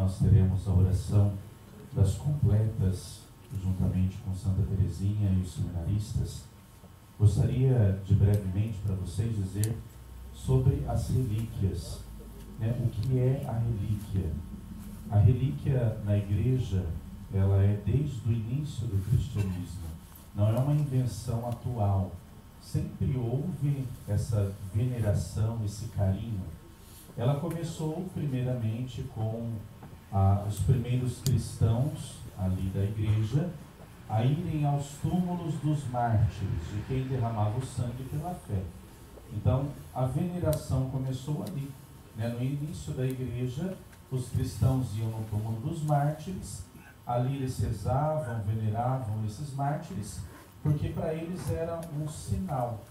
nós teremos a oração das completas, juntamente com Santa Teresinha e os seminaristas, gostaria de brevemente para vocês dizer sobre as relíquias, né? O que é a relíquia? A relíquia na igreja, ela é desde o início do cristianismo, não é uma invenção atual. Sempre houve essa veneração, esse carinho. Ela começou primeiramente com os primeiros cristãos ali da igreja a irem aos túmulos dos mártires, de quem derramava o sangue pela fé. Então, a veneração começou ali, né? No início da igreja, os cristãos iam no túmulo dos mártires, ali eles rezavam, veneravam esses mártires, porque para eles era um sinal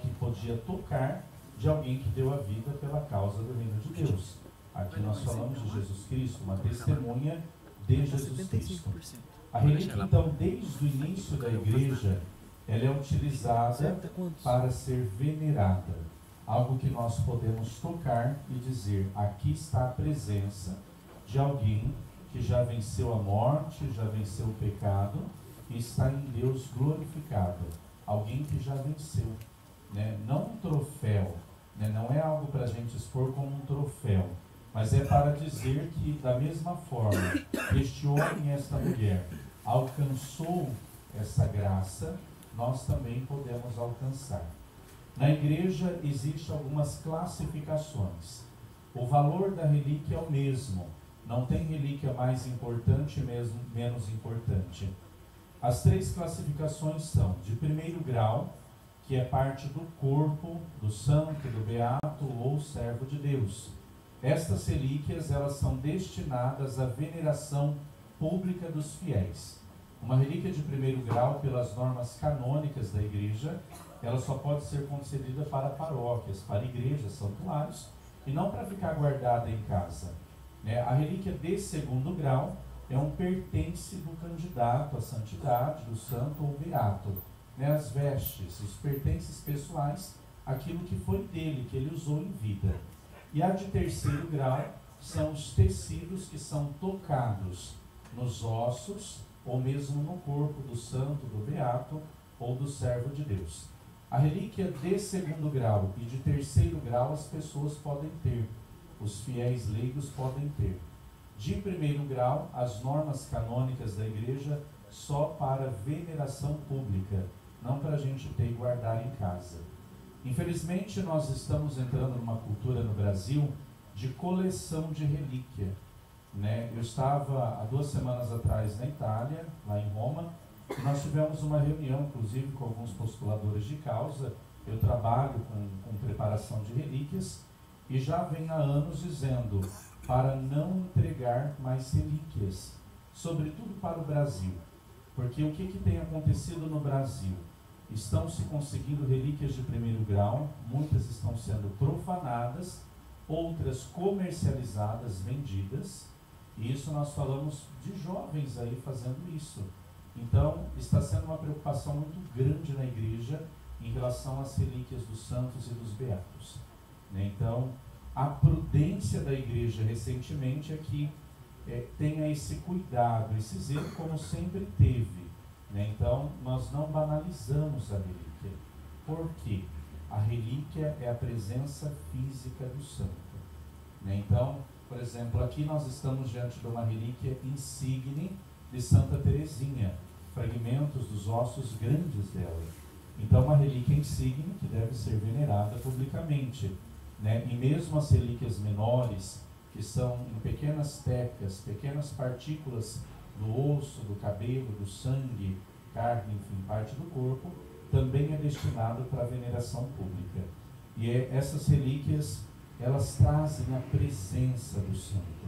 que podia tocar de alguém que deu a vida pela causa do reino de Deus. Aqui nós falamos de Jesus Cristo, uma testemunha de Jesus Cristo. A relíquia, então, desde o início da igreja, ela é utilizada para ser venerada. Algo que nós podemos tocar e dizer, aqui está a presença de alguém que já venceu a morte, já venceu o pecado e está em Deus glorificado. Alguém que já venceu, né? Não um troféu, né? Não é algo para a gente expor como um troféu, mas é para dizer que, da mesma forma, este homem e esta mulher alcançou essa graça, nós também podemos alcançar. Na igreja existem algumas classificações. O valor da relíquia é o mesmo. Não tem relíquia mais importante mesmo menos importante. As três classificações são de primeiro grau, que é parte do corpo do santo, do beato ou servo de Deus. Estas relíquias, elas são destinadas à veneração pública dos fiéis. Uma relíquia de primeiro grau, pelas normas canônicas da igreja, ela só pode ser concedida para paróquias, para igrejas, santuários, e não para ficar guardada em casa. A relíquia de segundo grau é um pertence do candidato à santidade, do santo ou beato. As vestes, os pertences pessoais, aquilo que foi dele, que ele usou em vida. E a de terceiro grau são os tecidos que são tocados nos ossos ou mesmo no corpo do santo, do beato ou do servo de Deus. A relíquia de segundo grau e de terceiro grau as pessoas podem ter, os fiéis leigos podem ter. De primeiro grau, as normas canônicas da igreja só para veneração pública, não para a gente ter e guardar em casa. Infelizmente, nós estamos entrando numa cultura no Brasil de coleção de relíquia. Eu estava há 2 semanas atrás na Itália, lá em Roma, e nós tivemos uma reunião, inclusive, com alguns postuladores de causa. Eu trabalho com preparação de relíquias e já venho há anos dizendo para não entregar mais relíquias, sobretudo para o Brasil. Porque o que tem acontecido no Brasil? Estão se conseguindo relíquias de primeiro grau, muitas estão sendo profanadas, outras comercializadas, vendidas, e isso nós falamos de jovens aí fazendo isso. Então, está sendo uma preocupação muito grande na igreja em relação às relíquias dos santos e dos beatos. Então, a prudência da igreja recentemente é que tenha esse cuidado, esse zelo como sempre teve. Então, nós não banalizamos a relíquia. Por quê? A relíquia é a presença física do santo. Então, por exemplo, aqui nós estamos diante de uma relíquia insigne de Santa Teresinha, fragmentos dos ossos grandes dela. Então, uma relíquia insigne que deve ser venerada publicamente. E mesmo as relíquias menores, que são em pequenas tecas, pequenas partículas do osso, do cabelo, do sangue, carne, enfim, parte do corpo, também é destinado para a veneração pública. E essas relíquias, elas trazem a presença do santo.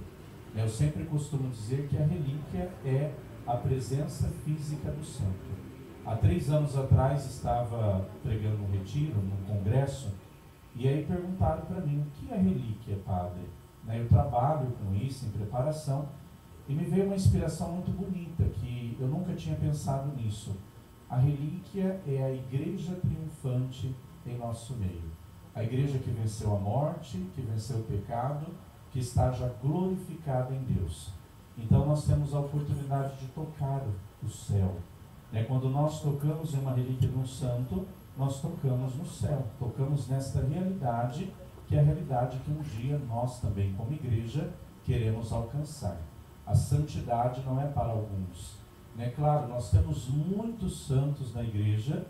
Eu sempre costumo dizer que a relíquia é a presença física do santo. Há 3 anos atrás estava pregando um retiro, num congresso, e aí perguntaram para mim, o que é relíquia, padre? Eu trabalho com isso em preparação, e me veio uma inspiração muito bonita, que eu nunca tinha pensado nisso. A relíquia é a igreja triunfante em nosso meio. A igreja que venceu a morte, que venceu o pecado, que está já glorificada em Deus. Então nós temos a oportunidade de tocar o céu. Quando nós tocamos em uma relíquia de um santo, nós tocamos no céu, tocamos nesta realidade, que é a realidade que um dia nós também, como igreja, queremos alcançar. A santidade não é para alguns. Claro, nós temos muitos santos na igreja,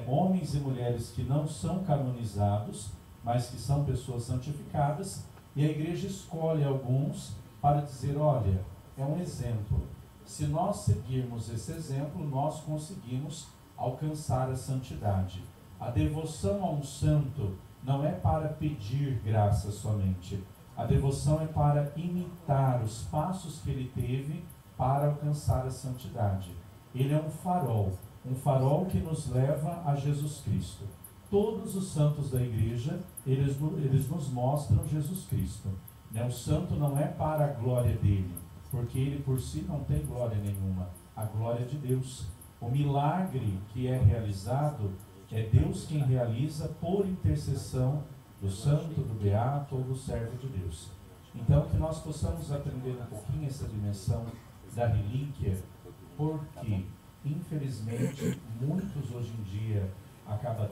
homens e mulheres que não são canonizados, mas que são pessoas santificadas, e a igreja escolhe alguns para dizer, olha, é um exemplo. Se nós seguirmos esse exemplo, nós conseguimos alcançar a santidade. A devoção a um santo não é para pedir graça somente. A devoção é para imitar os passos que ele teve para alcançar a santidade. Ele é um farol que nos leva a Jesus Cristo. Todos os santos da igreja, eles nos mostram Jesus Cristo. O santo não é para a glória dele, porque ele por si não tem glória nenhuma. A glória é de Deus. O milagre que é realizado é Deus quem realiza por intercessão do santo, do beato ou do servo de Deus. Então, que nós possamos aprender um pouquinho essa dimensão da relíquia, porque, infelizmente, muitos hoje em dia acabam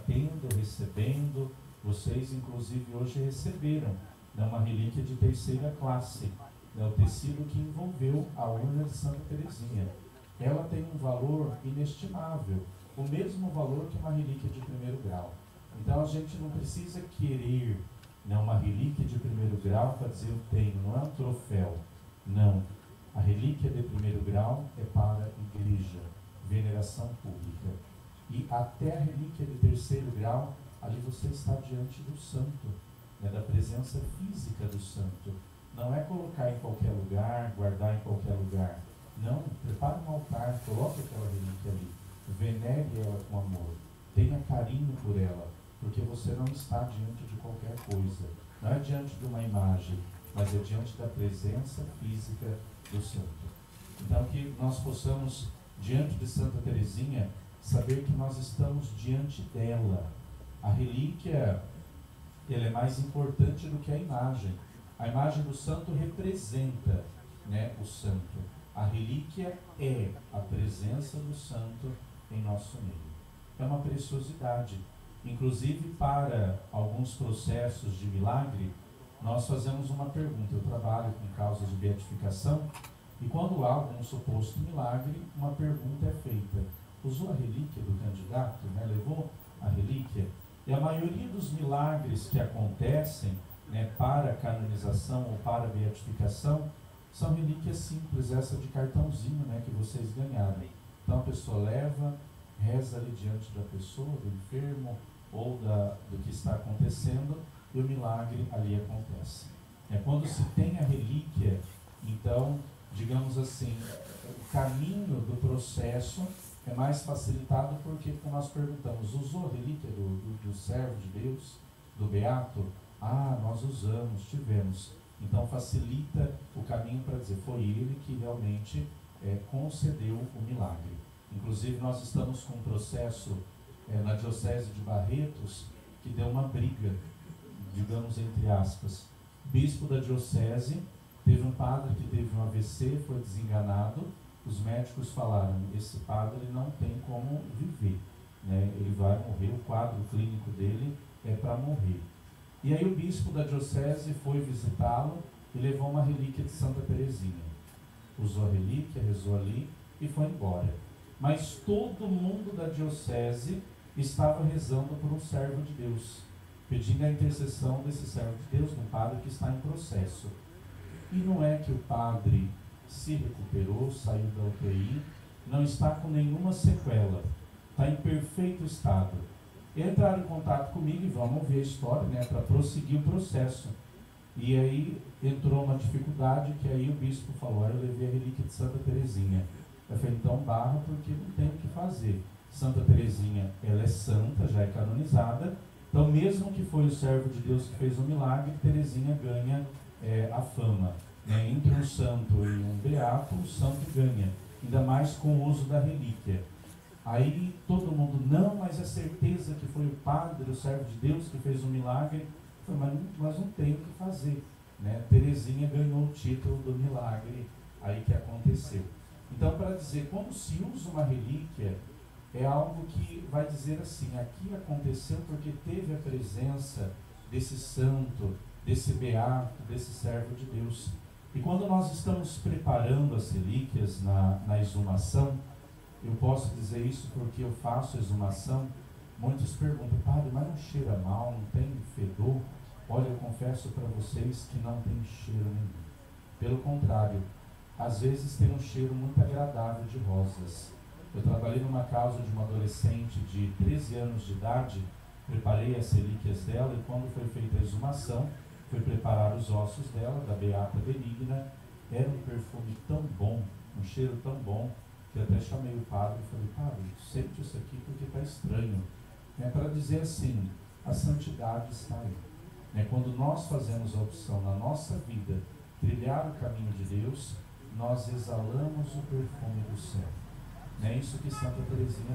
recebendo, vocês inclusive hoje receberam uma relíquia de terceira classe, o tecido que envolveu a urna de Santa Teresinha. Ela tem um valor inestimável, o mesmo valor que uma relíquia de primeiro grau. Então a gente não precisa querer uma relíquia de primeiro grau para dizer eu tenho, não é um troféu, não. A relíquia de primeiro grau é para a igreja, veneração pública. E até a relíquia de terceiro grau, ali você está diante do santo, da presença física do santo. Não é colocar em qualquer lugar, guardar em qualquer lugar. Não, prepare um altar, coloque aquela relíquia ali, venere ela com amor, tenha carinho por ela, porque você não está diante de qualquer coisa. Não é diante de uma imagem, mas é diante da presença física do santo. Então que nós possamos, diante de Santa Teresinha, saber que nós estamos diante dela. A relíquia, ela é mais importante do que a imagem. A imagem do santo representa, o santo. A relíquia é a presença do santo em nosso meio. É uma preciosidade. Inclusive, para alguns processos de milagre, nós fazemos uma pergunta. Eu trabalho com causas de beatificação, e quando há algum suposto milagre, uma pergunta é feita. Usou a relíquia do candidato? Levou a relíquia? E a maioria dos milagres que acontecem para a canonização ou para a beatificação são relíquias simples, essa de cartãozinho que vocês ganharam. Então a pessoa leva, reza ali diante da pessoa, do enfermo ou do que está acontecendo, e o milagre ali acontece. Quando se tem a relíquia, então, digamos assim, o caminho do processo é mais facilitado, porque quando nós perguntamos, usou a relíquia do servo de Deus, do beato? Nós usamos, tivemos. Então facilita o caminho para dizer, foi ele que realmente concedeu o milagre. Inclusive nós estamos com um processo na Diocese de Barretos, que deu uma briga, digamos entre aspas. O bispo da Diocese teve um padre que teve um AVC, foi desenganado. Os médicos falaram, esse padre não tem como viver, ele vai morrer, o quadro clínico dele é para morrer. E aí o bispo da Diocese foi visitá-lo e levou uma relíquia de Santa Teresinha. Usou a relíquia, rezou ali e foi embora. Mas todo mundo da Diocese estava rezando por um servo de Deus, pedindo a intercessão desse servo de Deus, um padre que está em processo. E não é que o padre se recuperou, saiu da UTI, não está com nenhuma sequela, está em perfeito estado. Entraram em contato comigo e vamos ver a história, para prosseguir o processo. E aí entrou uma dificuldade, que aí o bispo falou, eu levei a relíquia de Santa Teresinha. Eu falei, então barra, porque não tem o que fazer. Santa Teresinha, ela é santa, já é canonizada, então mesmo que foi o servo de Deus que fez o milagre, Teresinha ganha a fama. Entre um santo e um beato, o santo ganha, ainda mais com o uso da relíquia. Aí todo mundo, não, mas é certeza que foi o padre, o servo de Deus que fez o milagre. Eu falei, mas não tem o que fazer. né? Teresinha ganhou o título do milagre aí que aconteceu. Então, para dizer como se usa uma relíquia, é algo que vai dizer assim: aqui aconteceu porque teve a presença desse santo, desse beato, desse servo de Deus. E quando nós estamos preparando as relíquias na exumação, eu posso dizer isso porque eu faço exumação. Muitos perguntam: padre, mas não cheira mal, não tem fedor? Olha, eu confesso para vocês que não tem cheiro nenhum. Pelo contrário, às vezes tem um cheiro muito agradável de rosas. Eu trabalhei numa casa de uma adolescente de 13 anos de idade, preparei as relíquias dela, e quando foi feita a exumação, fui preparar os ossos dela, da Beata Benigna. Era um perfume tão bom, um cheiro tão bom, que eu até chamei o padre e falei: padre, sente isso aqui porque está estranho. É para dizer assim, a santidade está aí. Quando nós fazemos a opção na nossa vida, trilhar o caminho de Deus, nós exalamos o perfume do céu. É isso que Santa Teresinha